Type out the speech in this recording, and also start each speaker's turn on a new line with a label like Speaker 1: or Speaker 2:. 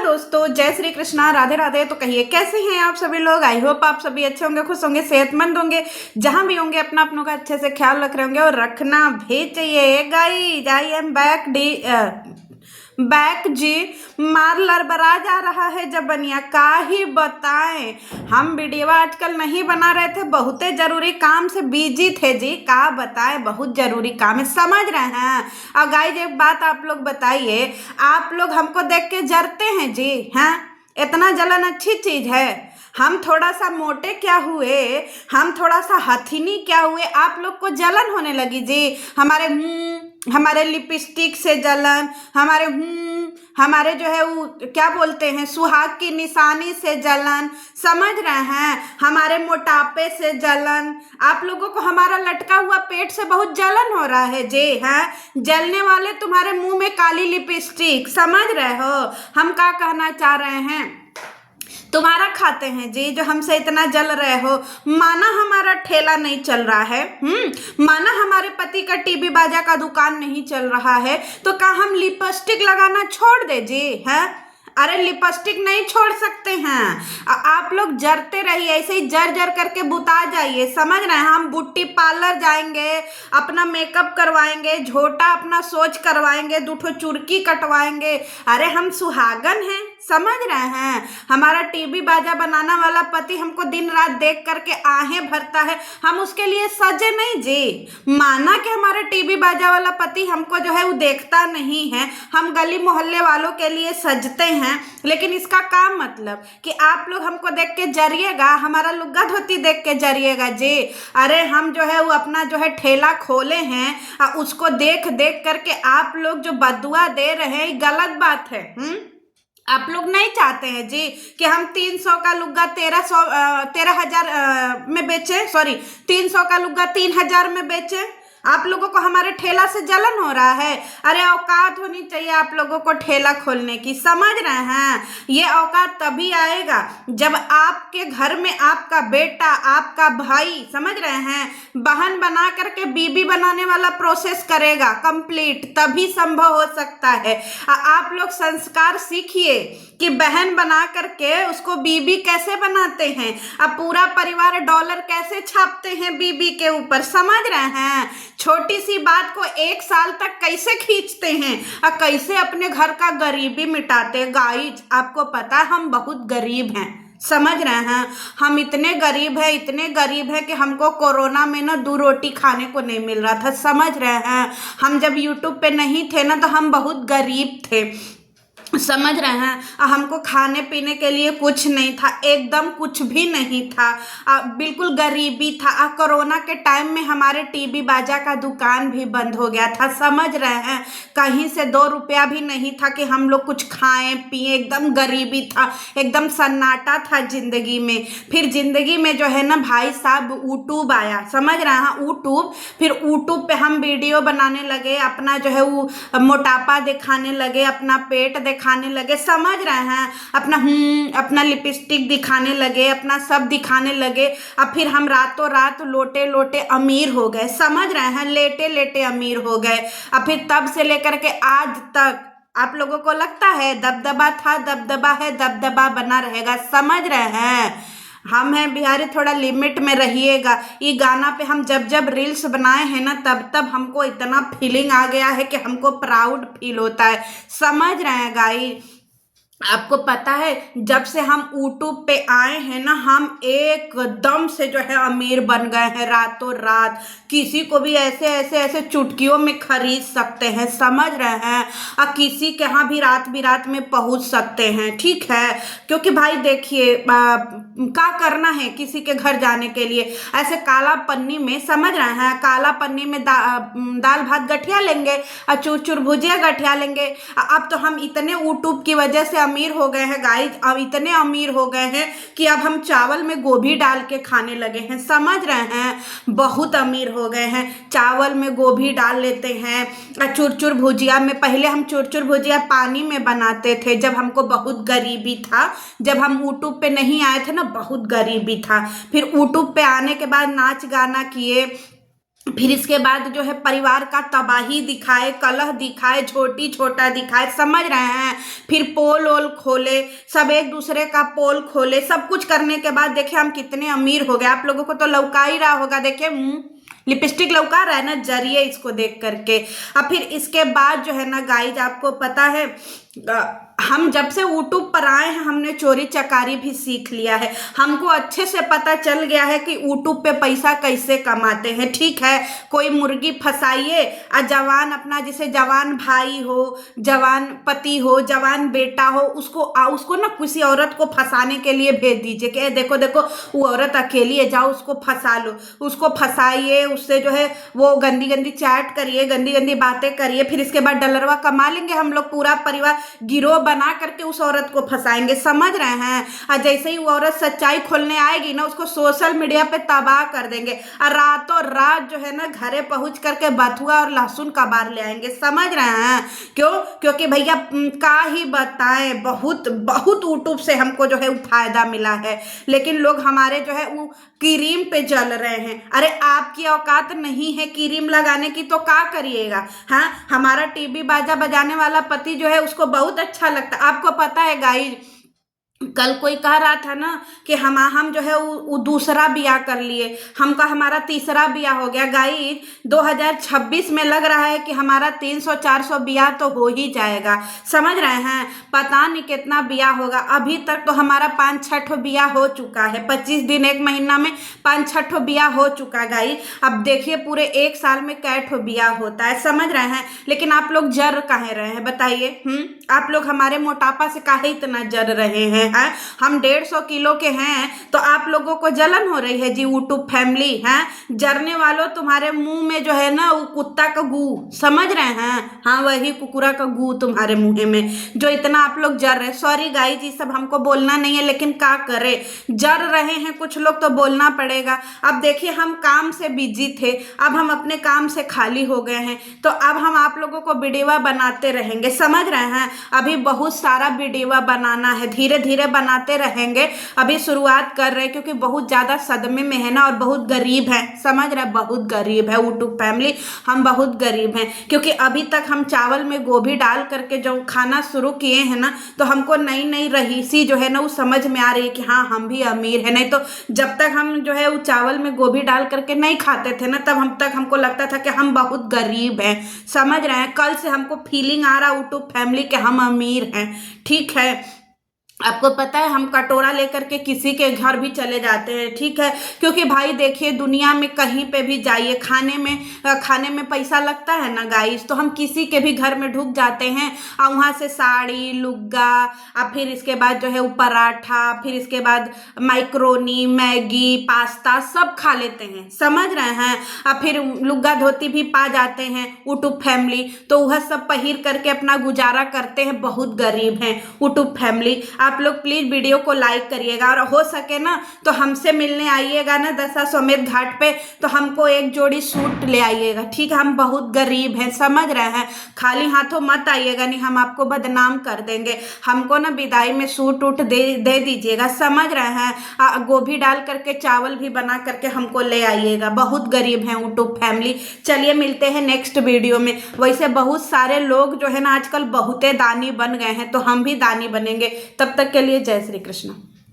Speaker 1: दोस्तों, जय श्री कृष्णा, राधे राधे। तो कहिए कैसे हैं आप सभी लोग। आई होप आप सभी अच्छे होंगे, खुश होंगे, सेहतमंद होंगे, जहां भी होंगे अपना अपनों का अच्छे से ख्याल रख रहे होंगे और रखना भी चाहिए। गाइस, आई एम बैक जी। मार लड़बड़ा जा रहा है जब बनिया का ही बताएं। हम वीडियो आजकल नहीं बना रहे थे, बहुत जरूरी काम से बिजी थे जी। का बताएं, बहुत जरूरी काम है, समझ रहे हैं। और गाइस एक बात आप लोग बताइए, आप लोग हमको देख के जरते हैं जी। हैं, इतना जलन अच्छी चीज है। हम थोड़ा सा मोटे क्या हुए, हम थोड़ा सा हथिनी क्या हुए, आप लोग को जलन होने लगी जी। हमारे लिपस्टिक से जलन, हमारे जो है वो क्या बोलते हैं, सुहाग की निशानी से जलन, समझ रहे हैं। हमारे मोटापे से जलन, आप लोगों को हमारा लटका हुआ पेट से बहुत जलन हो रहा है जी। हैं, जलने वाले तुम्हारे मुंह में काली लिपस्टिक, समझ रहे हो हम क्या कहना चाह रहे हैं। तुम्हारा खाते हैं जी जो हमसे इतना जल रहे हो। माना हमारा ठेला नहीं चल रहा है, माना हमारे पति का टीबी बाजा का दुकान नहीं चल रहा है, तो क्या हम लिपस्टिक लगाना छोड़ दे जी। है, अरे लिपस्टिक नहीं छोड़ सकते हैं। आप लोग जरते रहिए, ऐसे ही जर जर करके बुता जाइए, समझ रहे हैं। हम ब्यूटी पार्लर जाएंगे, अपना मेकअप करवाएंगे, झोटा अपना सोच करवाएंगे, 2 चुरकी कटवाएंगे। अरे हम सुहागन हैं, समझ रहे हैं। हमारा टीबी बाजा बनाना वाला पति हमको दिन रात देख करके आहें भरता है, हम उसके लिए सजे नहीं जी। माना कि हमारा टीबी बाजा वाला पति हमको जो है वो देखता नहीं है, हम गली मोहल्ले वालों के लिए सजते हैं, लेकिन इसका काम मतलब कि आप लोग हमको देख के जरिएगा, हमारा लुग्गा धोती देख के जरिएगा जी। अरे हम जो है वो अपना जो है ठेला खोले हैं, उसको देख देख करके आप लोग जो बदुआ दे रहे हैं, गलत बात है। आप लोग नहीं चाहते हैं जी कि हम 300 का लुग्गा 13,000 में बेचे, सॉरी 300 का लुग्गा 3,000 में बेचे। आप लोगों को हमारे ठेला से जलन हो रहा है। अरे औकात होनी चाहिए आप लोगों को ठेला खोलने की, समझ रहे हैं। ये औकात तभी आएगा जब आपके घर में आपका बेटा, आपका भाई, समझ रहे हैं, बहन बना करके बीबी बनाने वाला प्रोसेस करेगा कंप्लीट, तभी संभव हो सकता है। आप लोग संस्कार सीखिए कि बहन बना करके उसको बीबी कैसे बनाते हैं, अब पूरा परिवार डॉलर कैसे छापते हैं बीबी के ऊपर, समझ रहे हैं। छोटी सी बात को 1 साल तक कैसे खींचते हैं और कैसे अपने घर का गरीबी मिटाते हैं। गाइज आपको पता है हम बहुत गरीब हैं, समझ रहे हैं। हम इतने गरीब हैं कि हमको कोरोना में ना 2 रोटी खाने को नहीं मिल रहा था, समझ रहे हैं। हम जब यूट्यूब पे नहीं थे ना तो हम बहुत गरीब थे, समझ रहे हैं। हमको खाने पीने के लिए कुछ नहीं था, एकदम कुछ भी नहीं था, बिल्कुल गरीबी था। कोरोना के टाइम में हमारे टीबी बाजा का दुकान भी बंद हो गया था, समझ रहे हैं। कहीं से 2 रुपया भी नहीं था कि हम लोग कुछ खाएं पिए, एकदम गरीबी था, एकदम सन्नाटा था जिंदगी में। फिर जिंदगी में जो है ना भाई साहब यूट्यूब आया, समझ रहे हैं, यूट्यूब। फिर यूट्यूब पे हम वीडियो बनाने लगे, अपना जो है वो मोटापा दिखाने लगे, अपना पेट दिखाने लगे, समझ रहे हैं, अपना लिपस्टिक दिखाने लगे, अपना सब दिखाने लगे। अब फिर हम रातों रात लोटे लोटे अमीर हो गए, समझ रहे हैं, लेटे लेटे अमीर हो गए। अब फिर तब से लेकर के आज तक आप लोगों को लगता है दबदबा था, दबदबा है, दबदबा बना रहेगा, समझ रहे हैं। हम हैं बिहारी, थोड़ा लिमिट में रहिएगा। ये गाना पे हम जब जब रील्स बनाए हैं ना, तब तब हमको इतना फीलिंग आ गया है कि हमको प्राउड फील होता है, समझ रहे हैं गाइस। आपको पता है जब से हम यूट्यूब पे आए हैं ना, हम एकदम से जो है अमीर बन गए हैं रातों रात। किसी को भी ऐसे चुटकियों में खरीद सकते हैं, समझ रहे हैं, और किसी के यहाँ भी रात में पहुंच सकते हैं, ठीक है। क्योंकि भाई देखिए क्या करना है किसी के घर जाने के लिए, ऐसे काला पन्नी में, समझ रहे हैं, काला पन्नी में दाल भात गठिया लेंगे और चूर चूर भुजिया गठिया लेंगे। अब तो हम इतने यूट्यूब की वजह से अमीर हो गए हैं गाइस, अब इतने अमीर हो गए हैं कि अब हम चावल में गोभी डाल के खाने लगे हैं, समझ रहे हैं। बहुत अमीर हो गए हैं, चावल में गोभी डाल लेते हैं। चुरचुर भुजिया में, पहले हम चुरचुर भुजिया पानी में बनाते थे जब हमको बहुत गरीबी था, जब हम यूट्यूब पे नहीं आए थे ना, बहुत गरीबी था। फिर यूट्यूब पे आने के बाद नाच गाना किए, फिर इसके बाद जो है परिवार का तबाही दिखाए, कलह दिखाए, छोटी छोटा दिखाए, समझ रहे हैं। फिर पोल ओल खोले, सब एक दूसरे का पोल खोले, सब कुछ करने के बाद देखिए हम कितने अमीर हो गए। आप लोगों को तो लौका ही रहा होगा, देखिए लिपस्टिक लौका रहा है ना, जरिए इसको देख करके। अब फिर इसके बाद जो है ना गाइज, आपको पता है हम जब से यूट्यूब पर आए हैं हमने चोरी चकारी भी सीख लिया है। हमको अच्छे से पता चल गया है कि यूट्यूब पे पैसा कैसे कमाते हैं। ठीक है, कोई मुर्गी फंसाइए और जवान अपना, जैसे जवान भाई हो, जवान पति हो, जवान बेटा हो, उसको ना किसी औरत को फंसाने के लिए भेज दीजिए कि देखो देखो वो औरत अकेली है, जाओ उसको फंसा लो। उसको फंसाइए, उससे जो है वो गंदी गंदी चैट करिए, गंदी गंदी बातें करिए। फिर इसके बाद डलरवा कमा लेंगे हम लोग, पूरा परिवार गिरोह बना करके उस औरत को फंसाएंगे, समझ रहे हैं। और जैसे ही वो औरत सच्चाई खोलने आएगी ना, उसको सोशल मीडिया पे तबाह कर देंगे और रातों रात जो है ना घरे पहुंच करके बथुआ और लहसुन कबार ले आएंगे, समझ रहे हैं। क्यों? क्योंकि भैया का ही बताएं, बहुत बहुत यूट्यूब से हमको जो है वो फायदा मिला है, लेकिन लोग हमारे जो है वो क्रीम पे जल रहे हैं। अरे आपकी औकात नहीं है क्रीम लगाने की तो क्या करिएगा। हाँ, हमारा टीबी बाजा बजाने वाला पति जो है उसको बहुत अच्छा लगता है। आपको पता है गाइज, कल कोई कह रहा था ना कि हम जो है वो दूसरा बियाह कर लिए, हमका हमारा तीसरा बियाह हो गया। गाइज 2026 में लग रहा है कि हमारा 300-400 बियाह तो हो ही जाएगा, समझ रहे हैं। पता नहीं कितना बियाह होगा। अभी तक तो हमारा 5-6 बियाह हो चुका है, 25 दिन 1 महीना में 5-6 बियाह हो चुका गाइज। अब देखिए पूरे 1 साल में कै बियाह होता है, समझ रहे हैं। लेकिन आप लोग जर काहे रहे हैं बताइए। आप लोग हमारे मोटापा से काहे इतना जर रहे हैं। हम 150 किलो के हैं तो आप लोगों को जलन हो रही है जी। यूट्यूब फैमिली है जरने वालों, तुम्हारे मुंह में जो है ना वो कुत्ता का गू, समझ रहे हैं। हाँ, वही कुकुरा का गू तुम्हारे मुंह में, जो इतना आप लोग जर रहे। सॉरी गाइस, ये सब हमको बोलना नहीं है, लेकिन क्या करे, जर रहे हैं कुछ लोग तो बोलना पड़ेगा। अब देखिए हम काम से बिजी थे, अब हम अपने काम से खाली हो गए हैं, तो अब हम आप लोगों को वीडियो बनाते रहेंगे, समझ रहे हैं। अभी बहुत सारा वीडियो बनाना है, धीरे धीरे बनाते रहेंगे। अभी शुरुआत कर रहे हैं क्योंकि बहुत ज्यादा सदमे में है ना, और बहुत गरीब है, समझ रहे, बहुत गरीब है यूट्यूब फैमिली, हम बहुत गरीब हैं। क्योंकि अभी तक हम चावल में गोभी डाल करके जो खाना शुरू किए हैं ना, तो हमको नई नई रहीसी जो है ना वो समझ में आ रही है कि हाँ हम भी अमीर है। नहीं तो जब तक हम जो है वो चावल में गोभी डाल करके नहीं खाते थे ना, तब हमको लगता था कि हम बहुत गरीब हैं, समझ रहे हैं। कल से हमको फीलिंग आ रहा यूट्यूब फैमिली कि हम अमीर हैं। ठीक है, आपको पता है हम कटोरा लेकर के किसी के घर भी चले जाते हैं, ठीक है। क्योंकि भाई देखिए दुनिया में कहीं पे भी जाइए, खाने में पैसा लगता है ना गाइस, तो हम किसी के भी घर में ढुक जाते हैं और वहाँ से साड़ी लुग्गा, और फिर इसके बाद जो है वो पराठा, फिर इसके बाद माइक्रोनी, मैगी, पास्ता सब खा लेते हैं, समझ रहे हैं। और फिर लुग्गा धोती भी पा जाते हैं यूट्यूब फैमिली, तो वह सब पहिर करके अपना गुजारा करते हैं। बहुत गरीब हैं यूट्यूब फैमिली। आप लोग प्लीज वीडियो को लाइक करिएगा, और हो सके ना तो हमसे मिलने आइएगा ना दशाश्वमेध घाट पे, तो हमको एक जोड़ी सूट ले आइएगा, ठीक है। हम बहुत गरीब हैं, समझ रहे हैं। खाली हाथों मत आइएगा, नहीं हम आपको बदनाम कर देंगे। हमको ना विदाई में सूट उट दे दीजिएगा, समझ रहे हैं। गोभी डाल करके चावल भी बना करके हमको ले आइएगा, बहुत गरीब हैं यूट्यूब फैमिली। चलिए मिलते हैं नेक्स्ट वीडियो में। वैसे बहुत सारे लोग जो है ना आजकल बहुते दानी बन गए हैं, तो हम भी दानी बनेंगे। तब तक के लिए जय श्री कृष्ण।